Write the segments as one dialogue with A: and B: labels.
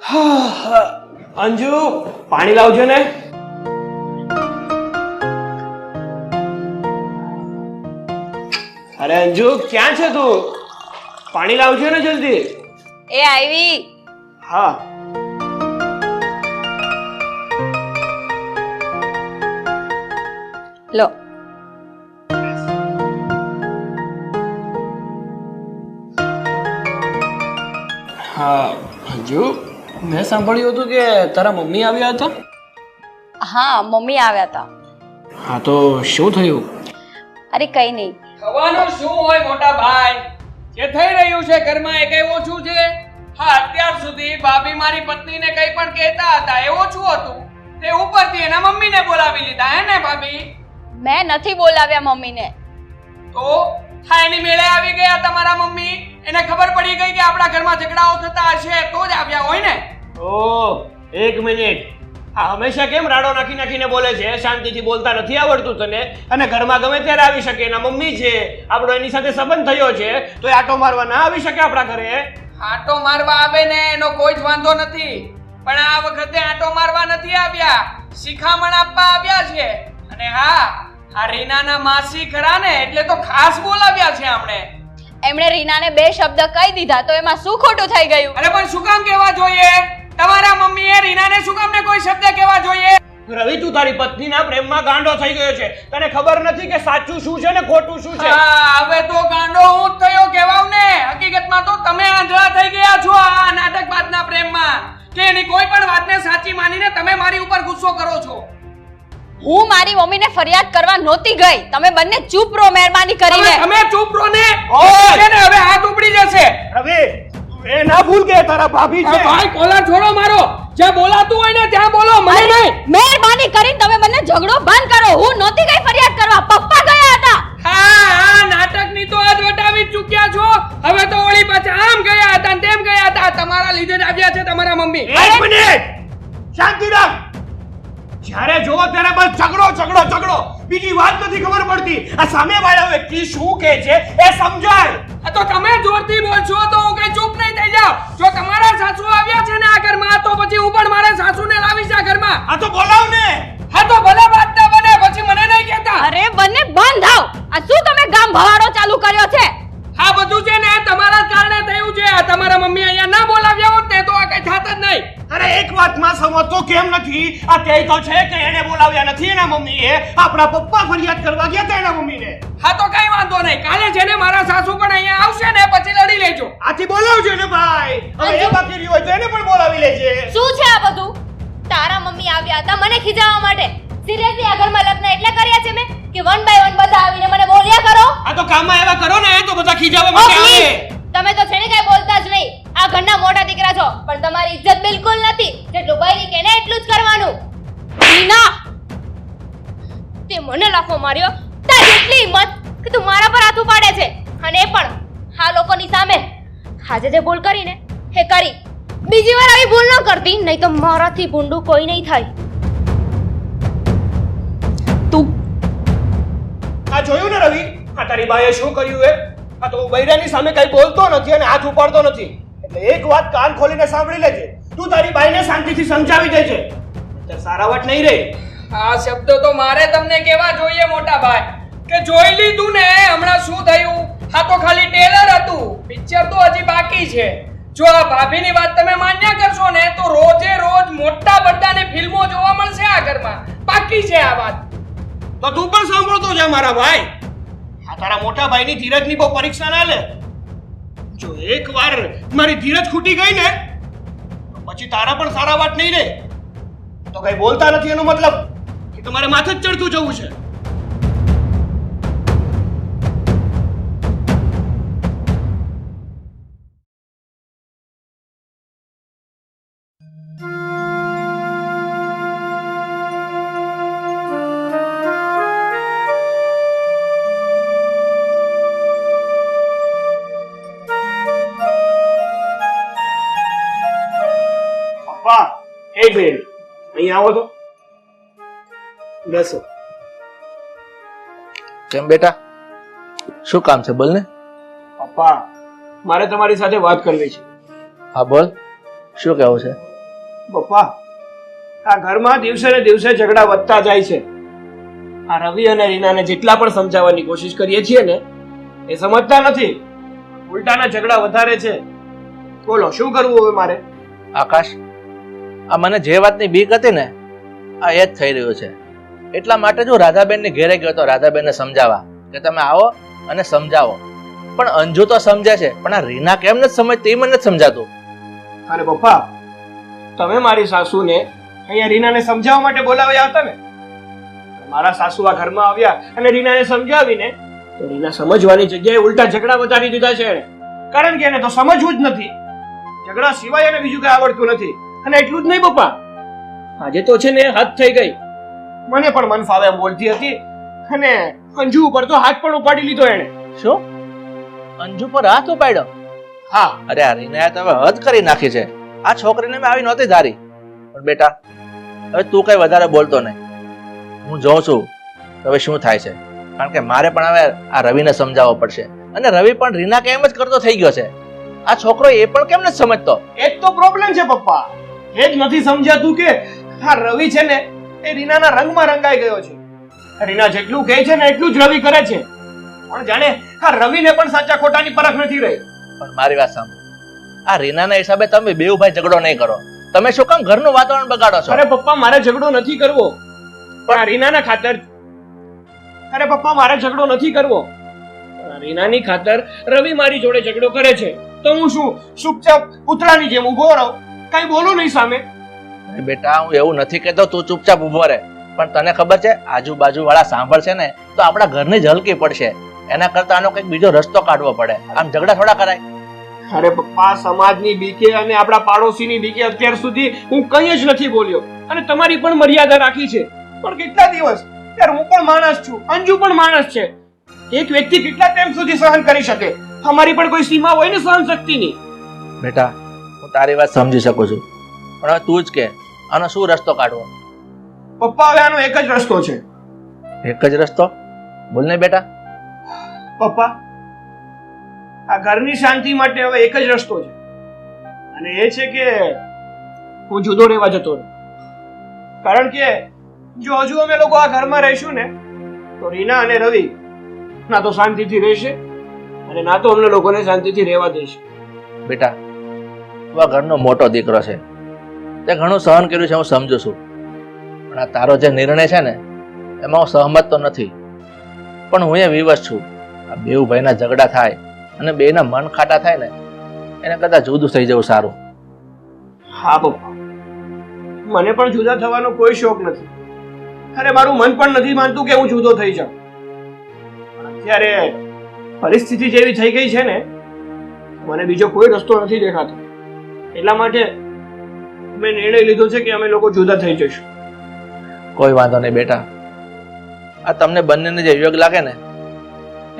A: અંજુ પાણી લાવજો ને. અરે અંજુ ક્યાં છે તું? પાણી લાવજો ને જલ્દી.
B: એ આવી.
A: હા.
B: લો.
A: હા અંજુ, મેં સાંભળ્યું હતું કે તારા મમ્મી આવ્યા હતા.
B: હા, મમ્મી આવ્યા હતા.
A: હા તો શું થયું?
B: અરે કઈ નહીં.
C: થવાનું શું હોય મોટા ભાઈ, જે થઈ રહ્યું છે ઘરમાં એ કઈ ઓછું છે? હા, અત્યાર સુધી ભાભી મારી પત્નીને કઈ પણ કહેતા હતા એ ઓછું હતું. તે ઉપરથી એના મમ્મીને બોલાવી લીધા હે ને ભાભી?
B: મેં નથી બોલાવ્યા મમ્મીને.
C: તો હા, એની મેળે આવી ગયા તમારા મમ્મી. એને ખબર પડી ગઈ કે આપણા ઘરમાં ઝઘડાઓ થતા હશે તો જ આવ્યા હોય ને?
A: ઓહ, એક મિનિટ. આ હંમેશા કેમ રાડો નાખીને બોલે છે? શાંતિથી બોલતા નથી આવડતું તને? અને ઘરમાં ગમે ત્યારે આવી શકે. એના મમ્મી છે, આપણો એની સાથે સંબંધ થયો છે, તો એ આટો મારવા ના આવી શકે આપણા ઘરે?
C: આટો મારવા આવે ને એનો કોઈ જ વાંધો નથી, પણ આ વખતે આટો મારવા નથી આવ્યા, શિખામણ આપવા આવ્યા છે. અને હા, આ રીનાના માસી ખરા ને, એટલે તો ખાસ બોલાવ્યા છે આપણે.
B: એમણે રીનાને 2 શબ્દ કહી દીધા તો એમાં શું ખોટું થઈ ગયું?
C: અરે પણ શું કામ કહેવા જોઈએ? તમારા મમ્મીએ રીનાને શું કામ ને કોઈ શબ્દ કહેવા જોઈએ?
A: રવિ, તું તારી પત્નીના પ્રેમમાં ગાંડો થઈ ગયો છે. તને ખબર નથી કે સાચું શું છે ને ખોટું શું છે?
C: હા, હવે તો ગાંડો હું જ થયો કહેવાવ ને. હકીકતમાં તો તમે આંધળા થઈ ગયા છો આ નાટકબાજના પ્રેમમાં, કે એની કોઈ પણ વાતને સાચી માનીને તમે મારી ઉપર ગુસ્સો કરો છો.
B: હું મારી મમ્મીને ફરિયાદ કરવા નહોતી ગઈ. તમે બંને ચૂપ રહો મહેરબાની કરીને.
C: તમે ચૂપ રહો ને.
A: ઓય!
C: એને હવે હાથ ઉપડી જશે.
A: રવિ, એ ના ભૂલ કે તારા ભાભી છે.
C: ભાઈ કોલર છોડો મારો. જ્યાં બોલાતું હોય ને ત્યાં બોલો, મને નહીં.
B: મહેરબાની કરીને તમે બંને ઝઘડો બંધ કરો. હું નહોતી ગઈ ફરિયાદ કરવા, પપ્પા ગયા હતા.
C: હા, નાટકની તો આજ વટાવી જ ચૂક્યા છો. હવે તો વળી પાછા આમ ગયા હતા ને તેમ ગયા હતા. તમારા લીધે જ આવ્યા છે તમારા મમ્મી.
A: એક મિનિટ, શાંતિ રાખ. જ્યારે જોવો ત્યારે બસ ઝઘડો. બીજી વાત નથી ખબર પડતી. આ સામેવાળા વ્યક્તિ શું કહે છે એ સમજાય.
C: આ તો તમે જોરથી બોલશો તો હું કઈ ચૂપ નહીં થઈ જાઉં. જો તમારા સાસુ આવ્યા છે ને આ ઘરમાં, તો પછી હું પણ મારા સાસુને લાવીશ આ ઘરમાં.
A: આ તો બોલાવ ને.
C: હા તો ભલે વાત ના બને, પછી મને નહીં કહેતા.
B: અરે બંને બંધ થાવ. આ શું તમે ગામ ભવાડો ચાલુ કર્યો છે?
C: આ બધું છે ને તમારા જ કારણે થયું છે. આ તમારા મમ્મી અહીંયા ના બોલાવ્યા હોત ને તો આ કઈ થાત જ નહીં.
A: અરે એક વાતમાં સમજતો કેમ નથી? આ કહે તો છે કે એને બોલાવ્યા નથી એના મમ્મીએ. આપણા પપ્પા ફરિયાદ કરવા ગયા હતા એના મમ્મીને.
C: હા તો કઈ વાંધો નહીં. કાલે છે ને મારા સાસુ પણ અહીંયા આવશે ને, પછી લડી લેજો.
A: આથી બોલાવજો ને ભાઈ. હવે એ બાકી રહ્યું હોય તો એને પણ બોલાવી લેજે.
D: શું છે આ બધું? તારા મમ્મી આવ્યા હતા મને ખીજાવવા માટે. સિરિયસલી આ ઘરમાં લગ્ન એટલે કર્યા છે મેં કે 1 by 1 બધા આવીને મને બોલ્યા કરો?
A: આ તો કામમાં એવા કરો ને તો બધા ખીજાવા માટે આવે.
D: તમે તો છે ને કઈ બોલતા જ નહીં. આ ઘરના મોટા દીકરા છો, પણ તમારી ઇજ્જત બિલકુલ નથી. જેટલું બૈરી કે ને એટલું જ કરવાનું.
B: રીના,
D: તે મને લાફો માર્યો. તારી એટલી હિંમત કે તું મારા પર હાથ ઉપાડે છે, અને એ પણ આ લોકોની સામે. આજે જે ભૂલ કરી ને એ કરી. બીજી વાર આવી ભૂલ ન કરતી, નહીં તો મારાથી ભૂંડું કોઈ નહીં થાય.
B: તું
A: આ જોયું ને રવિ, આ તારી બાએ શું કર્યું એ? આ તો બૈરાની સામે કઈ બોલતો નથી અને હાથ ઉપાડતો નથી. એટલે એક વાત કાન ખોલીને સાંભળી લેજે. તું તારી બાઈને શાંતિથી સમજાવી દેજે. તો સારા વાત નહીં રહે.
C: આ શબ્દો તો મારે તમને કહેવા જોઈએ મોટા ભાઈ, કે જોઈ લીધું ને હમણાં શું થયું. આ તો ખાલી ટેલર હતું, પિક્ચર તો હજી બાકી છે. જો આ ભાભીની વાત તમે માન્ય કરશો ને તો રોજે રોજ મોટા પડદાની ફિલ્મો જોવા મળશે આ ઘરમાં. બાકી છે આ વાત.
A: તો તું પણ સાંભળતો જા મારા ભાઈ. આ તારા મોટા ભાઈની ધીરજની બહુ પરીક્ષા ના લે. જો એકવાર મારી ધીરજ ખૂટી ગઈ ને તો પછી તારા પણ સારા વાત નહીં રહે. તો કઈ બોલતા નથી એનો મતલબ કે તમારે માથે જ ચડતું જવું છે. એક મિનિટ, અહીંયા આવો તો. બેસો.
E: કેમ બેટા, શું કામ છે? બોલ ને.
A: પપ્પા, મારે તમારી સાથે વાત કરવી છે.
E: હા બોલ, શું કહેવું છે?
A: પપ્પા, આ ઘરમાં દિવસે ને દિવસે ઝઘડા વધતા જાય છે. આ રવિ અને રીનાને જેટલા પણ સમજાવવાની કોશિશ કરીએ છીએ ને એ સમજતા નથી, ઉલટાના ઝઘડા વધારે છે. બોલો શું કરવું હવે મારે?
E: આકાશ, આ મને જે વાતની બીક હતી ને આ એ જ થઈ રહ્યું છે. એટલા માટે જ હું રાધાબેનની ઘેરે ગયો હતો રાધાબેનને સમજાવવા કે તમે આવો અને સમજાવો. પણ અંજુ તો સમજે છે, પણ આ રીના કેમ નથી સમજતી એ મને નથી સમજાતું.
A: અરે પપ્પા, તમે મારી સાસુને અહીંયા રીનાને સમજાવવા માટે બોલાવ્યા હતા ને. મારા સાસુ આ ઘરમાં આવ્યા અને રીનાને સમજાવીને તો રીના સમજવાની જગ્યાએ ઉલટા ઝઘડા વધારી દીધા છે એણે. કારણ કે એને તો સમજવું જ નથી. ઝઘડા સિવાય એને બીજું કઈ આવડતું નથી. અને એટલું જ નહીં પપ્પા, આજે તો છે ને હાથ થઈ ગઈ. મને પણ મન ફાવે એમ બોલતી હતી અને અંજુ ઉપર તો હાથ પણ ઉપાડી લીધો એણે.
E: શું? અંજુ પર હાથ ઉપાડ્યો?
A: હા.
E: અરે આ રીનાએ તો હવે હદ કરી નાખી છે. આ છોકરીને મેં આવી નહોતી ધારી. પણ બેટા, હવે તું કઈ વધારે બોલતો નહીં. હું જોઉં છું હવે શું થાય છે. કારણ કે મારે પણ હવે આ રવિને સમજાવવો પડશે. અને રવિ પણ રીના કેમ જ કરતો થઈ ગયો છે. આ છોકરો એ પણ કેમ નથી સમજતો?
A: એ જ તો પ્રોબ્લેમ છે પપ્પા. એ જ નથી સમજાતું કે આ રવિ છે ને એ રીનાના રંગમાં રંગાઈ ગયો છે. રીના જેટલું કહે છે ને એટલું જ રવિ કરે છે. પણ જાણે આ રવિને પણ સાચા ખોટાની પરખ નથી રહી.
E: પણ મારી વાત સાંભળ, આ રીનાના હિસાબે તમે બેઉ ભાઈ ઝઘડો નહીં કરો. તમે શું કામ ઘરનું વાતાવરણ બગાડો છો?
A: અરે પપ્પા, મારે ઝઘડો નથી કરવો, પણ આ રીનાના ખાતર. અરે પપ્પા, મારે ઝઘડો નથી કરવો, આ રીનાની ખાતર રવિ મારી જોડે ઝઘડો કરે છે તો હું શું ચૂપચાપ પૂતળાની જેમ ઊભો રહું, કઈ બોલું નહીં સામે?
E: અરે બેટા, હું એવું નથી કહેતો તું ચૂપચાપ ઊભો રહે. પણ તને ખબર છે આજુબાજુ વાળા સાંભળશે ને તો આપણા ઘરની જ હલકી પડશે. એના કરતા આનો કંઈક બીજો રસ્તો કાઢવો પડે. આમ ઝઘડા થોડા કરાય.
A: અરે પપ્પા, સમાજની બીકે અને આપણા પાડોશીની બીકે અત્યાર સુધી હું કંઈ જ નથી બોલ્યો. અને તમારી પણ મર્યાદા રાખી છે. પણ કેટલા દિવસ? યાર, હું પણ માણસ છું, અંજુ પણ માણસ છે. એક વ્યક્તિ કેટલા ટાઈમ સુધી સહન કરી શકે? અમારી પણ કોઈ સીમા હોય ને સહન શક્તિની.
E: બેટા, હું તારી વાત સમજી શકું છું, પણ હવે તું જ કે આનો શું રસ્તો કાઢવો?
A: પપ્પા, હવે આનો એક જ રસ્તો છે.
E: એક જ રસ્તો? બોલ ને બેટા.
A: પપ્પા, આ ઘરની શાંતિ માટે હવે એક જ રસ્તો છે, અને એ છે કે હું જુદો રહેવા જતો રહું. કારણ કે જો હજુ અમે લોકો આ ઘરમાં રહીશું ને તો રીના અને રવિ ના તો શાંતિથી રહેશે અને ના તો અમને લોકોને શાંતિથી રહેવા દેશે.
E: બેટા, તું આ ઘરનો મોટો દીકરો છે, તે ઘણું સહન કર્યું છે, હું સમજુ છું. પણ આ તારો જે નિર્ણય છે ને એમાં હું સહમત તો નથી. પણ હું એ વિવશ છું. આ બેઉ ભાઈના ઝઘડા થાય અને બેના મન ખાટા થાય ને એને કરતા જુદું થઈ જવું સારું.
A: હા પપ્પા, મને પણ જુદા થવાનો કોઈ શોખ નથી. અરે, મારું મન પણ નથી માનતું કે હું જુદો થઈ જાઉં. અત્યારે પરિસ્થિતિ જેવી થઈ ગઈ છે ને, મને બીજો કોઈ રસ્તો નથી દેખાતો. એટલા માટે મેં નિર્ણય લીધો છે કે અમે લોકો જુદા થઈ જઈશું.
E: કોઈ વાંધો નહીં બેટા, આ તમને બંનેને જે યોગ્ય લાગે ને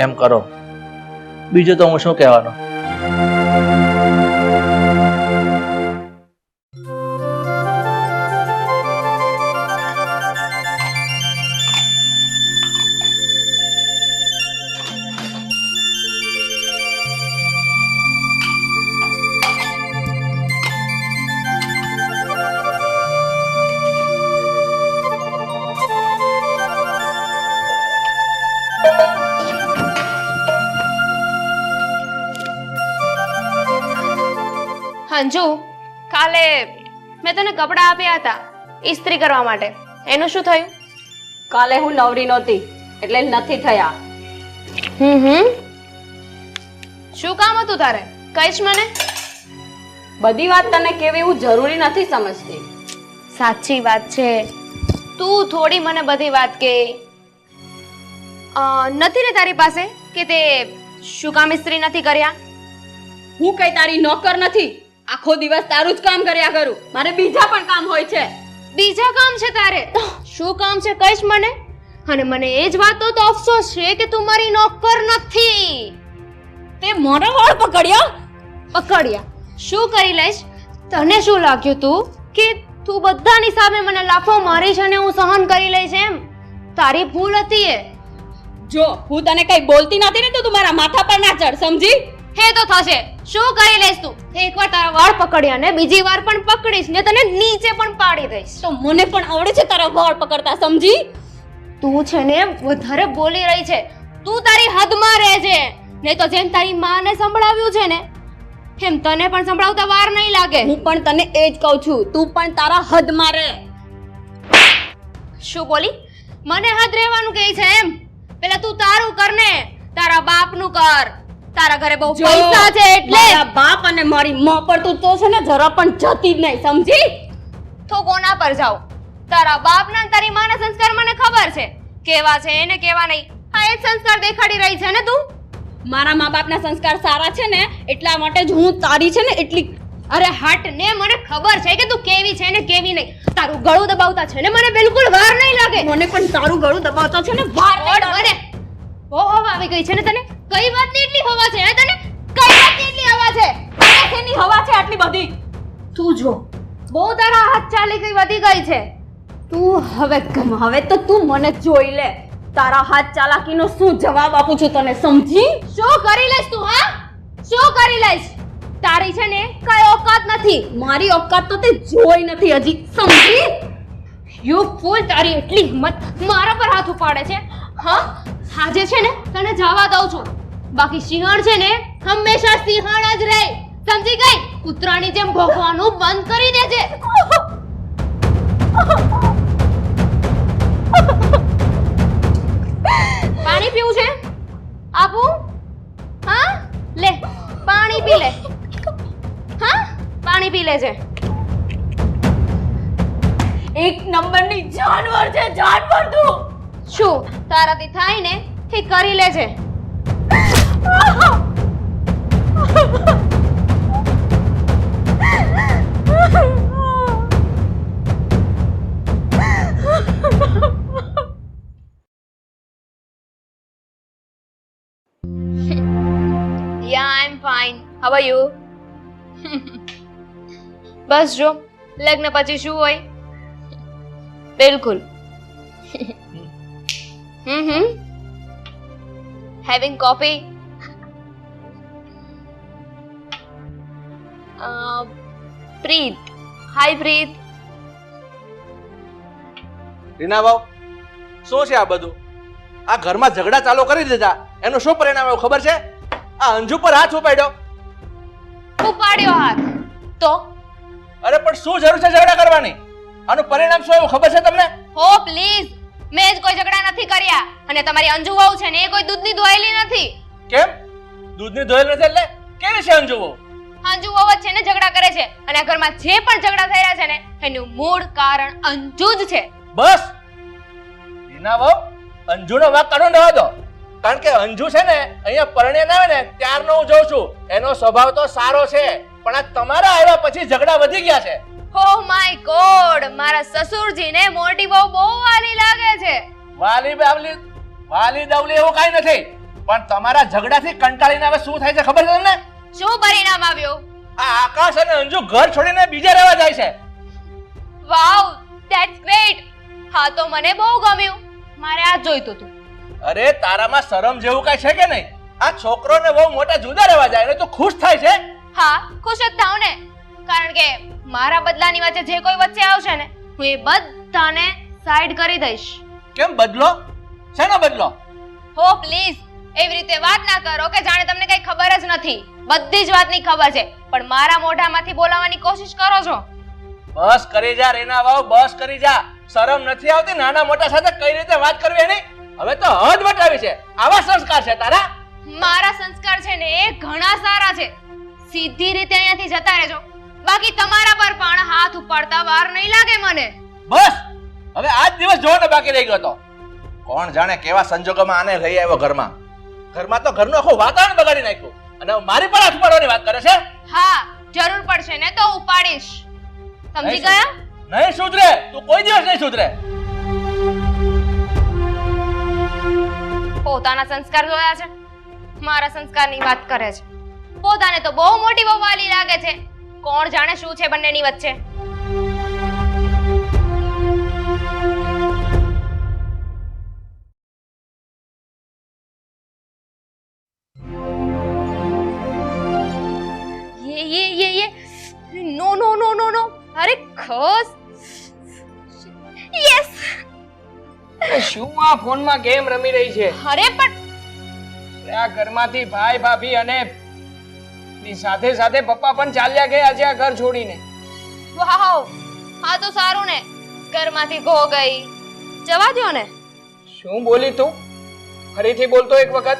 E: એમ કરો. બીજું તો હું શું કહેવાનો.
D: અંજુ, કાલે મેં તને કપડાં આપ્યા હતા ઇસ્ત્રી કરવા માટે, એનું શું થયું?
B: કાલે હું નવરી નહોતી એટલે નથી થયા.
D: શું કામ હતું તારે? કહીશ મને?
B: બધી વાત તને કેવી હું જરૂરી નથી સમજતી.
D: સાચી વાત છે, તું થોડી મને બધી વાત કે. નથી ને તારી પાસે કે તે શું કામ ઇસ્ત્રી નથી કર્યા?
B: હું કઈ તારી નોકર નથી. આખો દિવસ તારું જ કામ કર્યા કરું. મારે બીજા પણ કામ હોય છે.
D: બીજા કામ છે તારે? શું કામ છે કહીશ મને? અને મને એ જ વાતનો તો અફસોસ છે કે તું મારી નોકર નથી.
B: તે મારો વાળ
D: પકડ્યા શું કરી લઈશ? તને શું લાગ્યું કે તું બધાની સામે મને લાફો મારીશ અને હું સહન કરી લઈશ એમ? તારી ભૂલ હતી એ.
B: જો હું તને કઈ બોલતી નથી ને તો તું મારા માથા પર ના ચડ, સમજી?
D: હે તો થશે. શું કરી લઈશ તું? એકવાર તારા વાળ પકડ્યા ને બીજી વાર પણ પકડીશ ને તને નીચે પણ પાડી દઈશ.
B: તો મને પણ આવડે છે તારા વાળ પકડતા, સમજી?
D: તું છે ને વધારે બોલી રહી છે. તું તારી હદમાં રહેજે. નહીં તો જેમ તારી માને સંભળાવ્યું છે ને એમ તને પણ સંભળાવતા વાર નહીં લાગે.
B: હું પણ તને એ જ કહું છું, તું પણ તારા હદમાં રહે.
D: શું બોલી? મને હદ રહેવાનું કહે છે એમ? પેલા તું તારું કર ને, તારા બાપનું કર. તારા ઘરે બહુ
B: જો,
D: પૈસા છે એટલે
B: મારા બાપ અને મારી માં પર તું તો છે ને જરા પણ જતી જ નહીં, સમજી?
D: તો કોના પર જાઉં? તારા બાપના અને તારી માના સંસ્કાર મને ખબર છે કેવા છે ને કેવા નહીં. આ એ જ સંસ્કાર દેખાડી રહી છે ને તું?
B: મારા મા બાપના સંસ્કાર સારા છે ને એટલા માટે જ હું તારી છે ને એટલી.
D: અરે હટ ને, મને ખબર છે કે તું કેવી છે ને કેવી નહીં. તારું ગળું દબાવતા છે ને મને બિલકુલ વાર નહીં લાગે.
B: મને પણ તારું ગળું દબાવતો છે ને વાર નહીં
D: ઓડ
B: લાગે.
D: મને બહુ હવા આવી ગઈ છે ને તને. કઈ વાતની એટલી હવા છે હે તને? કઈ વાતની એટલી હવા છે?
B: શેની હવા છે આટલી બધી?
D: તું જો બહુ તારા હાથ ચાલી ગઈ વધી ગઈ છે.
B: તું હવે તો તું મને જોઈ લે. તારા હાથ ચાલાકીનો શું જવાબ આપું છું તને, સમજી?
D: શું કરી લઈશ તું? હા, શું કરી લઈશ? તારી છે ને કઈ ઓકાત નથી.
B: મારી ઓકાત તો તે જોઈ નથી હજી, સમજી?
D: યુ ફૂલ, તારી એટલી હિંમત મારા પર હાથ ઉપાડે છે? હા, આજે છે ને તને જવા દઉં છું. બાકી સિંહણ છે ને હંમેશા સિંહણ જ રહે. સમજી ગઈ? કૂતરાની જેમ ભોંકવાનું બંધ કરી દેજે. પાણી પીવું છે? આપું? હા, લે પાણી પી લે. હા, પાણી પી લેજે.
B: એક નંબરની જાનવર છે, જાનવર તું.
D: શું તારાથી થાય ને એ કરી લેજે. Yeah, I'm fine. How are you? બસ જો, લગ્ન પછી શું હોય? બિલકુલ. Having coffee? Preet. Hi, Preet.
E: Reena બાવ, શું છે આ બધું? આ ઘરમાં ઝઘડા ચાલુ કરી દીધા, એનું શું પરિણામ આવ્યું ખબર છે? આ અંજુ પર હાથ ઉપાડ્યો.
D: ઉપાડ્યો હાથ તો?
E: અરે પણ શું જરૂર છે ઝઘડા કરવાની? આનું પરિણામ શું આવ્યું ખબર છે તમને?
D: હો પ્લીઝ, મેં જ કોઈ ઝઘડા નથી કર્યા. અને તમારી અંજુ વહુ છે ને એ કોઈ દૂધની ધોયેલી નથી.
E: કેમ? દૂધની ધોયેલ નથી એટલે કેવી છે અંજુ વહુ?
D: અંજુ વહુ જ છે ને ઝઘડા કરે છે. અને આ ઘરમાં જે પણ ઝઘડા થઈ રહ્યા છે ને એનું મૂળ કારણ અંજુ જ છે.
E: બસ રીના બાવ, અંજુનો વાંક કાઢો ન દો. કારણ કે અંજુ છે ને અહીંયા પરણ્યા ના આવે ને ત્યારનો હું જોઉં છું. એનો સ્વભાવ તો સારો છે, પણ આ તમારા આવ્યા પછી ઝઘડા વધી ગયા છે.
D: ઓ માય ગોડ, મારા સસુરજીને મોટી બહુ બહુ વાલી લાગે છે.
E: વાલી બાવલી વાલી દવલી એવું કાઈ નથી, પણ તમારા ઝઘડાથી કંટાળીને હવે શું થાય છે ખબર છે તમને?
D: શું પરિણામ આવ્યું?
E: આ આકાશ અને અંજુ ઘર છોડીને બીજે રહેવા જાય છે.
D: વાવ, ધેટ્સ ગ્રેટ. હા તો મને બહુ ગમ્યું. મારે આ જોઈતું હતું.
E: અરે તારામાં શરમ જેવું કાઈ છે કે નહીં? આ છોકરો ને બહુ મોટા જુદા રહેવા જાય એટલે તું ખુશ થાય છે?
D: હા, ખુશ જ થાવ ને. કારણ કે મારા બદલાની વચ્ચે જે કોઈ વચ્ચે આવશે ને હું એ બધાને સાઈડ કરી દઈશ.
E: કેમ બદલો? શેનો બદલો?
D: હો પ્લીઝ, એવી રીતે વાત ના કરો કે જાણે તમને કઈ ખબર જ નથી. બધી જ વાતની ખબર છે, પણ મારા મોઢામાંથી બોલાવવાની કોશિશ કરો છો.
E: બસ કરી જા રીના વાવ, બસ કરી જા. શરમ નથી આવતી નાના મોટા સાથે કઈ રીતે વાત કરવી એની? હવે તો હદ વટાવી છે. આવા સંસ્કાર છે તારા?
D: મારા સંસ્કાર છે ને એ ઘણા સારા છે. સીધી રીતે અહીંયાથી જતા રહેજો. બાકી તમારા પર પણ હાથ ઉપાડતા વાર નહીં લાગે મને.
E: બસ હવે આજ દિવસ જોવાનો બાકી રહી ગયો તો. કોણ જાણે કેવા સંજોગોમાં આને લઈ આવ્યો ઘરમાં. ઘરમાં તો ઘરનું આખું વાતાવરણ બગાડી નાખ્યું અને મારી પર હાથ ઉપાડવાની વાત કરે છે.
D: હા, જરૂર પડશે ને તો ઉપાડીશ. સમજી ગયા?
E: નહીં સુધરે, તું કોઈ દિવસ નહીં સુધરે.
D: પોતાના સંસ્કાર જોયા છે, મારા સંસ્કારની વાત કરે છે. પોતાને તો બહુ મોટી બહુ વાલી લાગે છે. કોણ જાણે શું છે બંનેની વચ્ચે. નો નો નો નો નો અરે ખસ યસ
C: શું આ ફોનમાં ગેમ રમી રહી છે?
D: અરે પણ
C: આ ઘરમાંથી ભાઈ ભાભી અને ની સાથે સાથે પપ્પા પણ ચાલ્યા ગયા છે આ ઘર છોડીને.
D: વાવ હા તો સારું ને ઘરમાંથી ગો ગઈ જવા દ્યો ને.
C: શું બોલી તું? ફરીથી બોલતો એક વખત.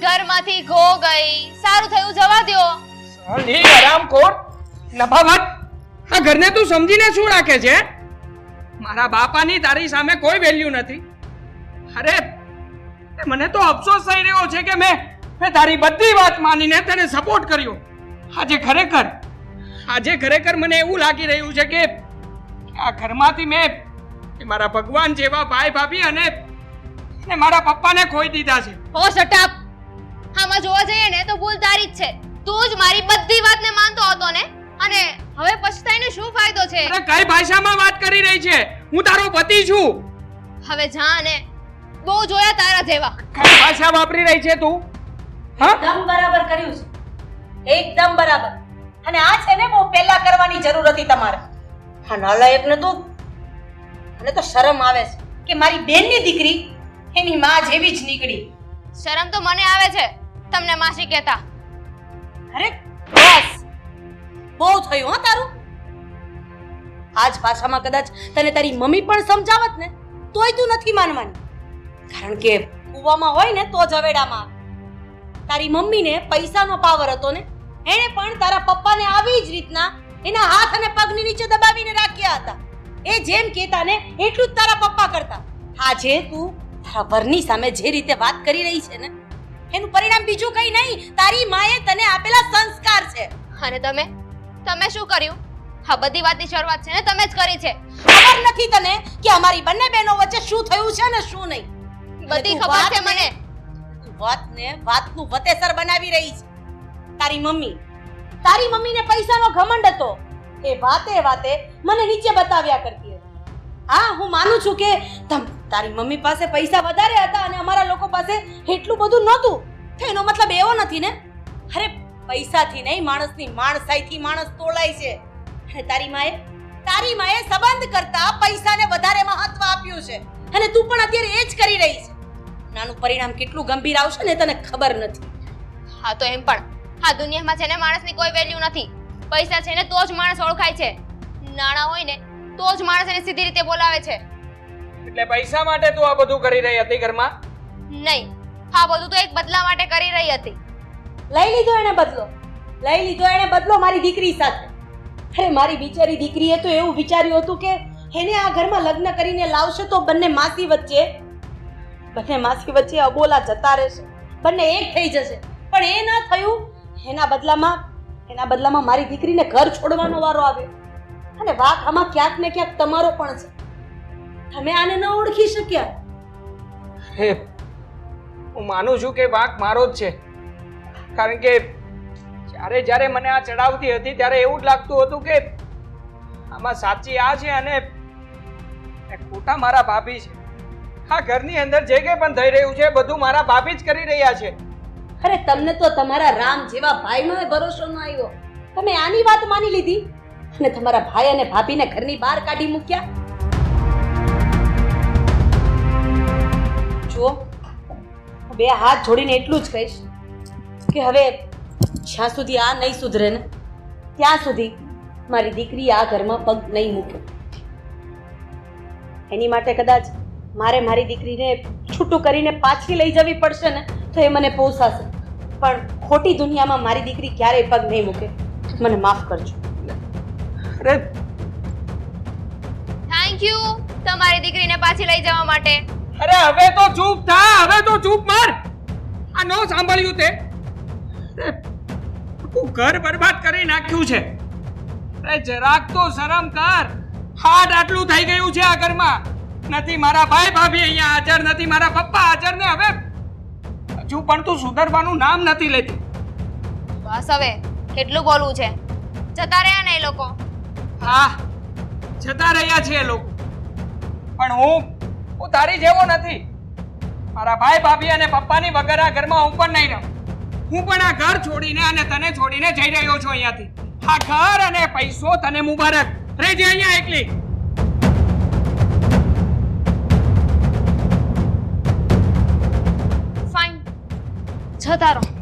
D: ઘરમાંથી ગો ગઈ સારું થયું જવા દ્યો.
C: સાલી હરામખોર નભાવત, આ ઘરને તું સમજીને શું રાખે છે? મારા બાપાની તારી સામે કોઈ વેલ્યુ નથી. અરે મને તો અફસોસ થઈ રહ્યો છે કે મેં તારી બધી વાત માનીને તને સપોર્ટ કર્યો. આજે ખરેખર મને એવું લાગી રહ્યું છે કે આ ઘરમાંથી મેં મારા ભગવાન જેવા ભાઈ ભાભી અને મારા પપ્પાને ખોઈ દીધા છે.
D: ઓ શટ અપ. આમાં જોવા જઈએ ને તો ભૂલ તારી જ છે. તું જ મારી બધી વાતને માનતો હતો ને અને હવે પછતાઈને શું ફાયદો છે?
C: અરે કઈ ભાષામાં વાત કરી રહી છે? હું તારો પતિ છું.
D: હવે જા ને બહુ જોયા તારા જેવા.
C: કઈ ભાષા વાપરી રહી છે તું? હા
F: એકદમ બરાબર કર્યું છે, એકદમ બરાબર. અને આ છે ને બહુ પહેલા કરવાની જરૂર હતી તમારે. હા નાલાયકને તો મને તો શરમ આવે છે કે મારી બેનની દીકરી એની માં જેવી જ નીકળી.
D: શરમ તો મને આવે છે તમને માસી કહેતા.
F: અરે બસ બહુ થયું હો તારું. આજ ભાષામાં કદાચ તને તારી મમ્મી પણ સમજાવત ને તોય તું નથી માનવાની. કારણ કે કૂવામાં હોય ને તો ઝવેડામાં આવે. તારી મમ્મીને પૈસાનો પાવર હતો ને એણે પણ તારા પપ્પાને આવી જ રીતના એના હાથ અને પગની નીચે દબાવીને રાખ્યા હતા. એ જેમ કહેતા ને એટલું જ તારા પપ્પા કરતા. આજે તું તારા વરની સામે જે રીતે વાત કરી રહી છે ને એનું પરિણામ બીજું કંઈ નહીં, તારી માએ તને આપેલા સંસ્કાર છે.
D: અને તમે શું કર્યું? હા બધી વાતની શરૂઆત છે ને તમે જ કરી છે.
F: ખબર નથી તને કે અમારી બંને બહેનો વચ્ચે શું થયું છે ને શું નહીં?
D: બધી ખબર છે મને.
F: વાતનું વતેસર બનાવી રહી છે તારી મમ્મીને પૈસાનો ઘમંડ હતો. એ વાતે મને નીચે બતાવ્યા કરતી હતી. હા હું માનું છું કે તારી મમ્મી પાસે પૈસા વધારે હતા અને અમારા લોકો પાસે એટલું બધું નહોતું. તો એનો મતલબ એવો નથી ને. અરે પૈસાથી નહીં માણસની માણસાઈથી માણસ તોલાય છે. અને તારી માએ સંબંધ કરતા પૈસાને વધારે મહત્વ આપ્યું છે અને તું પણ અત્યારે એ જ કરી રહી છે. નાનું પરિણામ કેટલું ગંભીર આવશે ને તને ખબર નથી.
D: હા તો એમ પણ આ દુનિયામાં છે ને માણસની કોઈ વેલ્યુ નથી. પૈસા છે ને તો જ માણસ ઓળખાય છે. નાણાં હોય ને તો જ માણસ એને સીધી રીતે બોલાવે છે.
C: એટલે પૈસા માટે તું આ બધું કરી રહી હતી ઘરમાં?
D: નહીં, આ બધું તો એક બદલા માટે કરી રહી હતી.
F: લઈ લીધો એને બદલો મારી દીકરી સાથે. અરે મારી બિચારી દીકરીએ તો એવું વિચાર્યું હતું કે એને આ ઘરમાં લગ્ન કરીને લાવશે તો બંને માસી વચ્ચે અબોલા જતા રહેશે, બંને એક થઈ જશે. પણ એ ના થયું. એના બદલામાં મારી દીકરીને ઘર છોડવાનો વારો આવ્યો. અને વાંક આમાં ક્યાંક ને ક્યાંક તમારો પણ છે. તમે આને ન ઓળખી શક્યા.
C: હું માનું છું કે વાંક મારો જ છે. કારણ કે જ્યારે મને આ ચડાવતી હતી ત્યારે એવું જ લાગતું હતું કે આમાં સાચી આ છે અને ખોટા મારા ભાભી છે. આ ઘરની અંદર જે કંઈ પણ થઈ રહ્યું છે બધું મારા ભાભી જ કરી રહ્યા છે.
F: અરે તમને તો તમારા રામ જેવા ભાઈનો ભરોસો ન આવ્યો. તમે આની વાત માની લીધી અને તમારા ભાઈ અને ભાભીને ઘરની બહાર કાઢી મૂક્યા. જો બે હાથ જોડીને એટલું જ કહીશ કે હવે જ્યાં સુધી આ નહીં સુધરે ને ત્યાં સુધી મારી દીકરી આ ઘરમાં પગ નહીં મૂકે. એની માટે કદાચ મારે મારી દીકરીને છૂટું કરીને પાછી લઈ જવી પડશે ને તો એ મને પોસાશે. પણ ખોટી દુનિયામાં મારી દીકરી ક્યારેય પગ નહીં મૂકે. મને માફ કરજો.
C: અરે
D: થેન્ક યુ તમારી દીકરીને પાછી લઈ જવા માટે.
C: અરે હવે તો ચૂપ થા, હવે તો ચૂપ માર. આ નો સાંભળ્યું તે? તું ઘર બરબાદ કરી નાખ્યું છે. અરે જરાક તો શરમ કર. હાડ આટલું થઈ ગયું છે આ ઘરમાં. નથી મારા ભાઈ ભાભી અહીંયા હાજર, નથી મારા પપ્પા હાજર ને હવે હજુ પણ તું સુધરવાનું નામ નથી લેતી.
D: બસ હવે કેટલું બોલવું છે? જતા રહ્યા ને એ લોકો.
C: હા જતા રહ્યા છે એ લોકો. પણ હું તારી જેવો નથી. મારા ભાઈ ભાભી અને પપ્પાની વગર આ ઘરમાં હું પણ નહીં રહું. હું પણ આ ઘર છોડીને અને તને છોડીને જઈ રહ્યો છું અહીંયાથી. આ ઘર અને પૈસો તને મુબારક. રહેજે અહીંયા એકલી.
D: ફાઇન, જતા રહો.